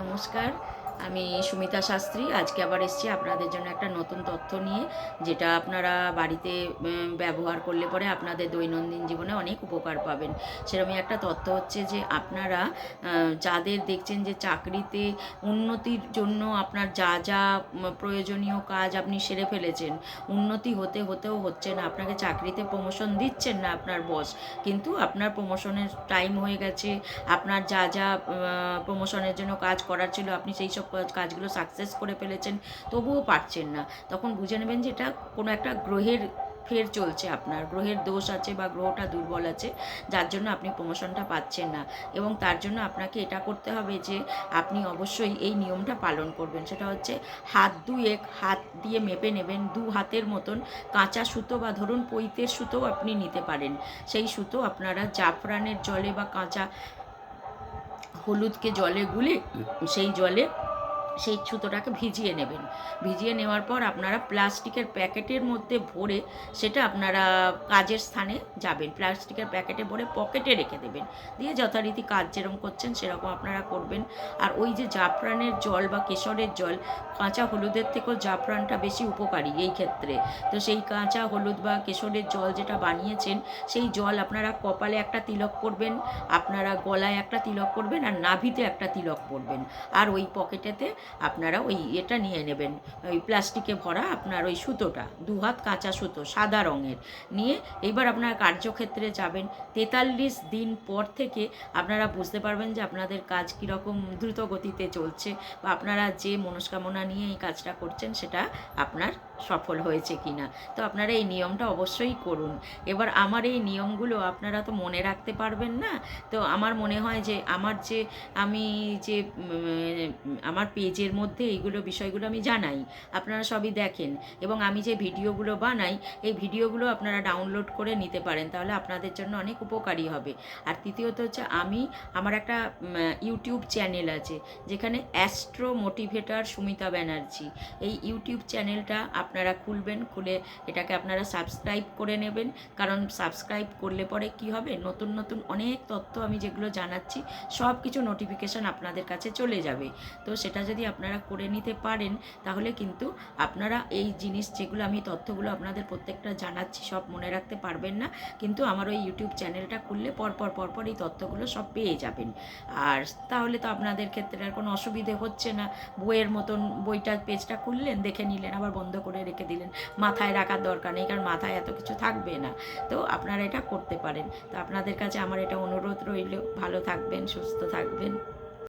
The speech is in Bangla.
নমস্কার, আমি সুমিতা শাস্ত্রী। আজকে আবার এসেছি আপনাদের জন্য একটা নতুন তথ্য নিয়ে, যেটা আপনারা বাড়িতে ব্যবহার করলে পরে আপনাদের দৈনন্দিন জীবনে অনেক উপকার পাবেন। সেরকমই একটা তথ্য হচ্ছে যে আপনারা যাদের দেখছেন যে চাকরিতে উন্নতির জন্য আপনার যা যা প্রয়োজনীয় কাজ আপনি সেরে ফেলেছেন, উন্নতি হতেও হচ্ছে না, আপনাকে চাকরিতে প্রমোশন দিচ্ছেন না আপনার বস, কিন্তু আপনার প্রমোশনের টাইম হয়ে গেছে, আপনার যা যা প্রমোশনের জন্য কাজ করার ছিল আপনি সেই সব কাজগুলো সাকসেস করে ফেলেছেন, তবুও পারছেন না। তখন বুঝে নেবেন যে এটা কোনো একটা গ্রহের ফের চলছে, আপনার গ্রহের দোষ আছে বা গ্রহটা দুর্বল আছে, যার জন্য আপনি প্রমোশনটা পাচ্ছেন না। এবং তার জন্য আপনাকে এটা করতে হবে যে আপনি অবশ্যই এই নিয়মটা পালন করবেন। সেটা হচ্ছে হাত দুয়েক হাত দিয়ে মেপে নেবেন, 2 হাতের মতন কাঁচা সুতো বা ধরুন পৈতের সুতোও আপনি নিতে পারেন। সেই সুতো আপনারা জাফরানের জলে বা কাঁচা হলুদকে জলে গুলে সেই জলে সেই সুতোটাকে ভিজিয়ে নেবেন। ভিজিয়ে নেওয়ার পর আপনারা প্লাস্টিকের প্যাকেটের মধ্যে ভরে সেটা আপনারা কাজের স্থানে যাবেন, প্লাস্টিকের প্যাকেটে ভরে পকেটে রেখে দেবেন। দিয়ে যথারীতি কাজ যেরকম করছেন সেরকম আপনারা করবেন। আর ওই যে জাফরানের জল বা কেশরের জল, কাঁচা হলুদের থেকেও জাফরানটা বেশি উপকারী এই ক্ষেত্রে। তো সেই কাঁচা হলুদ বা কেশরের জল যেটা বানিয়েছেন, সেই জল আপনারা কপালে একটা তিলক করবেন, আপনারা গলায় একটা তিলক করবেন, আর নাভিতে একটা তিলক করবেন। আর ওই পকেটেতে আপনারা ওই এটা নিয়ে নেবেন, ওই প্লাস্টিকে ভরা আপনার ওই সুতোটা, 2 হাত কাঁচা সুতো সাদা রঙের নিয়ে এইবার আপনার কার্যক্ষেত্রে যাবেন। 43 দিন পর থেকে আপনারা বুঝতে পারবেন যে আপনাদের কাজ কীরকম দ্রুত গতিতে চলছে, বা আপনারা যে মনস্কামনা নিয়ে এই কাজটা করছেন সেটা আপনার সফল হয়েছে কি না। তো আপনারা এই নিয়মটা অবশ্যই করুন। এবার আমার এই নিয়মগুলো আপনারা তো মনে রাখতে পারবেন না, তো আমার মনে হয় যে আমি যে আমার পেজের মধ্যে এইগুলো বিষয়গুলো আমি জানাই, আপনারা সবই দেখেন, এবং আমি যে ভিডিওগুলো বানাই এই ভিডিওগুলো আপনারা ডাউনলোড করে নিতে পারেন, তাহলে আপনাদের জন্য অনেক উপকারী হবে। আর তৃতীয়ত হচ্ছে আমার একটা ইউটিউব চ্যানেল আছে, যেখানে অ্যাস্ট্রো মোটিভেটর সুমিতা ব্যানার্জি, এই ইউটিউব চ্যানেলটা আপনারা খুলবেন, খুলে এটাকে আপনারা সাবস্ক্রাইব করে নেবেন। কারণ সাবস্ক্রাইব করলে পরে কি হবে, নতুন নতুন অনেক তথ্য আমি যেগুলো জানাচ্ছি সব কিছু নোটিফিকেশান আপনাদের কাছে চলে যাবে। তো সেটা যদি আপনারা করে নিতে পারেন, তাহলে কিন্তু আপনারা এই জিনিস যেগুলো আমি তথ্যগুলো আপনাদের প্রত্যেকটা জানাচ্ছি সব মনে রাখতে পারবেন না, কিন্তু আমার ওই ইউটিউব চ্যানেলটা খুললে পরপর এই তথ্যগুলো সব পেয়ে যাবেন। আর তাহলে তো আপনাদের ক্ষেত্রে আর কোনো অসুবিধে হচ্ছে না। বইয়ের মতন বইটা পেজটা খুললেন, দেখে নিলেন, আবার বন্ধ করে রেখে দিলেন, মাথায় রাখার দরকার নেই, কারণ মাথায় এত কিছু থাকবে না। তো আপনারা এটা করতে পারেন। তো আপনাদের কাছে আমার এটা অনুরোধ রইল, ভালো থাকবেন, সুস্থ থাকবেন।